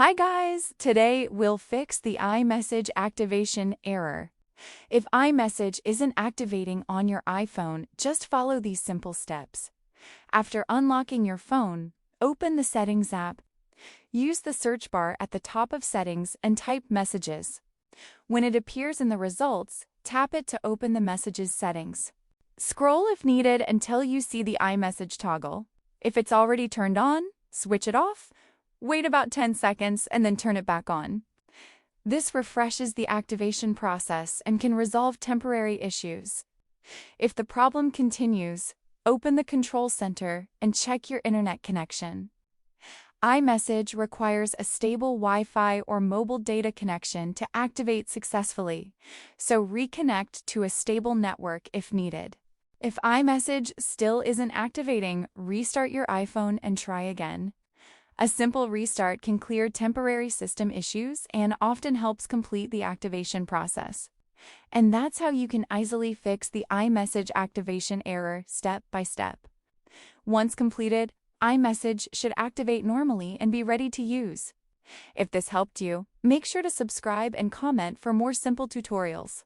Hi guys! Today we'll fix the iMessage activation error. If iMessage isn't activating on your iPhone, just follow these simple steps. After unlocking your phone, open the Settings app. Use the search bar at the top of Settings and type Messages. When it appears in the results, tap it to open the Messages settings. Scroll if needed until you see the iMessage toggle. If it's already turned on, switch it off. Wait about 10 seconds and then turn it back on. This refreshes the activation process and can resolve temporary issues. If the problem continues, open the Control Center and check your internet connection. iMessage requires a stable Wi-Fi or mobile data connection to activate successfully, so reconnect to a stable network if needed. If iMessage still isn't activating, restart your iPhone and try again. A simple restart can clear temporary system issues and often helps complete the activation process. And that's how you can easily fix the iMessage activation error step by step. Once completed, iMessage should activate normally and be ready to use. If this helped you, make sure to subscribe and comment for more simple tutorials.